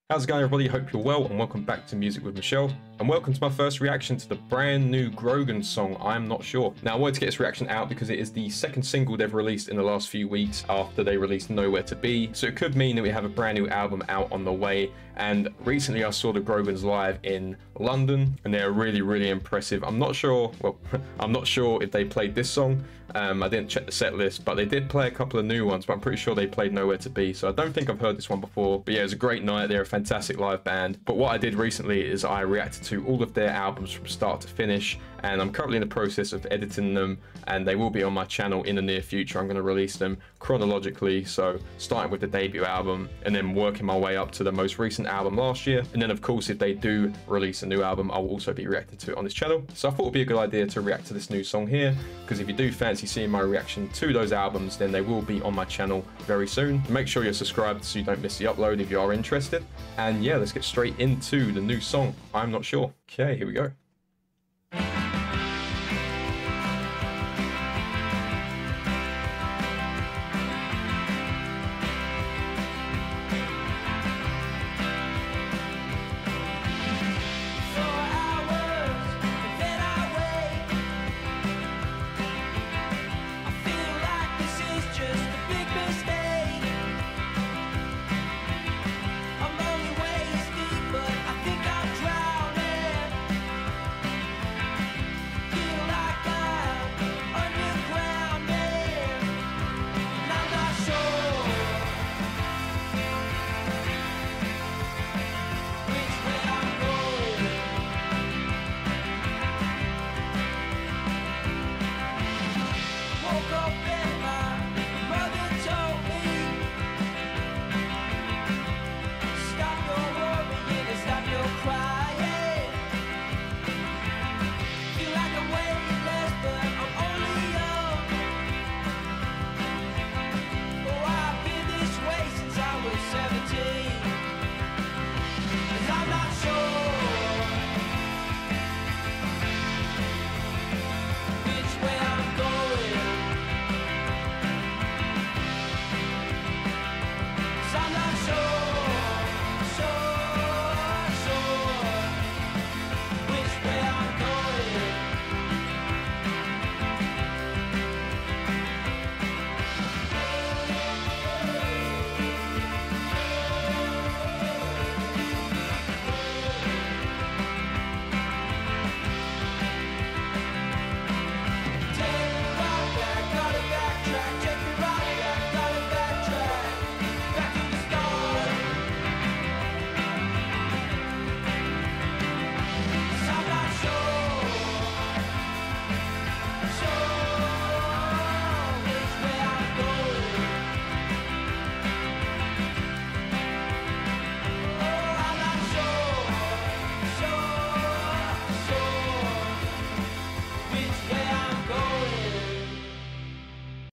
How's it going, everybody? Hope you're well, and welcome back to Music with Michelle. And welcome to my first reaction to the brand new Grogans song, I'm Not Sure. Now, I wanted to get this reaction out because it is the second single they've released in the last few weeks after they released Nowhere to Be. So it could mean that we have a brand new album out on the way. And recently I saw the Grogans live in London, and they're really impressive. I'm not sure, well, I'm not sure if they played this song. I didn't check the set list, but they did play a couple of new ones, but I'm pretty sure they played Nowhere to Be. So I don't think I've heard this one before. But yeah, it was a great night. They're a fantastic live band. But what I did recently is I reacted to all of their albums from start to finish, and I'm currently in the process of editing them, and they will be on my channel in the near future. I'm going to release them chronologically, so starting with the debut album and then working my way up to the most recent album last year. And then of course, if they do release a new album, I will also be reacting to it on this channel. So I thought it would be a good idea to react to this new song here, because if you do fancy seeing my reaction to those albums, then they will be on my channel very soon. Make sure you're subscribed so you don't miss the upload if you are interested. And yeah, let's get straight into the new song, I'm Not Sure. Okay, here we go.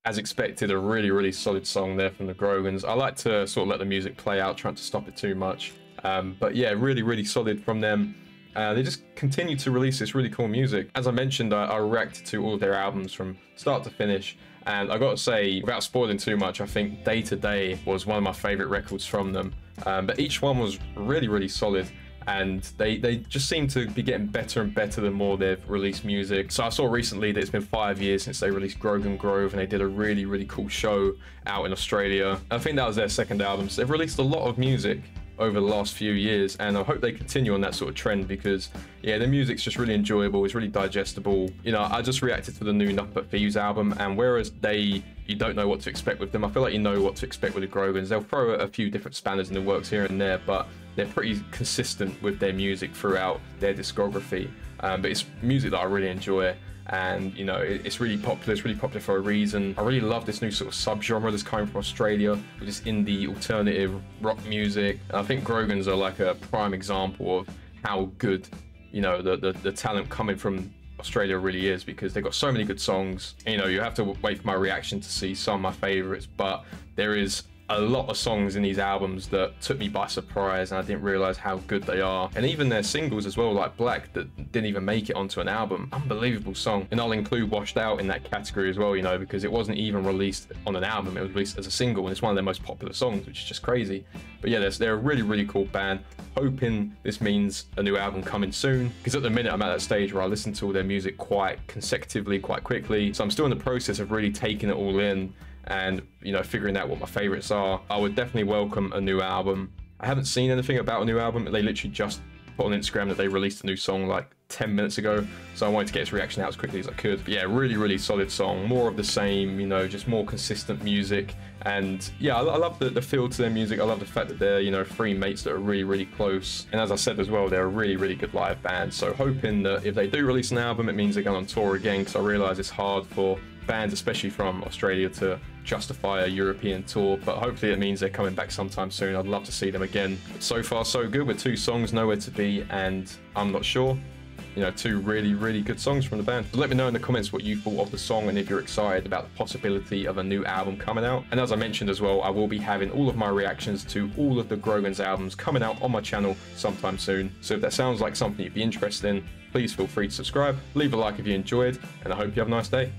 As expected, a really solid song there from the Grogans. I like to sort of let the music play out, trying to stop it too much. But yeah, really solid from them. They just continue to release this really cool music. As I mentioned, I reacted to all of their albums from start to finish. And I got to say, without spoiling too much, I think Day to Day was one of my favorite records from them. But each one was really solid. And they just seem to be getting better and better the more they've released music. So I saw recently that it's been 5 years since they released Grogan Grove, and they did a really cool show out in Australia. I think that was their second album. So they've released a lot of music over the last few years, and I hope they continue on that sort of trend, because yeah, the music's just really enjoyable, it's really digestible. You know, I just reacted to the new Nothing But Thieves album, and whereas you don't know what to expect with them, I feel like you know what to expect with the Grogans. They'll throw a few different spanners in the works here and there, but they're pretty consistent with their music throughout their discography. But it's music that I really enjoy, and you know, it's really popular. It's really popular for a reason. I really love this new sort of subgenre that's coming from Australia, which is indie alternative rock music. And I think Grogans are like a prime example of how good, you know, the talent coming from Australia really is, because they've got so many good songs. You know, you have to wait for my reaction to see some of my favorites, but there is a lot of songs in these albums that took me by surprise, and I didn't realize how good they are. And even their singles as well, like Black, that didn't even make it onto an album. Unbelievable song. And I'll include Washed Out in that category as well, you know, because it wasn't even released on an album. It was released as a single, and it's one of their most popular songs, which is just crazy. But yeah, they're a really, really cool band. Hoping this means a new album coming soon, because at the minute I'm at that stage where I listen to all their music quite consecutively, quite quickly. So I'm still in the process of really taking it all in and, you know, figuring out what my favorites are. I would definitely welcome a new album. I haven't seen anything about a new album. They literally just put on Instagram that they released a new song like 10 minutes ago, so I wanted to get its reaction out as quickly as I could. But yeah, really, really solid song. More of the same, you know, just more consistent music. And yeah, I love the feel to their music. I love the fact that they're, you know, three mates that are really, really close. And as I said as well, they're a really, really good live band. So hoping that if they do release an album, it means they're going on tour again, because I realize it's hard for bands, especially from Australia, to justify a European tour, but hopefully it means they're coming back sometime soon. I'd love to see them again. But so far so good with 2 songs, Nowhere to Be and I'm Not Sure. You know, 2 really, really good songs from the band. So let me know in the comments what you thought of the song and if you're excited about the possibility of a new album coming out. And as I mentioned as well, I will be having all of my reactions to all of the Grogans albums coming out on my channel sometime soon. So if that sounds like something you'd be interested in, please feel free to subscribe, leave a like if you enjoyed, and I hope you have a nice day.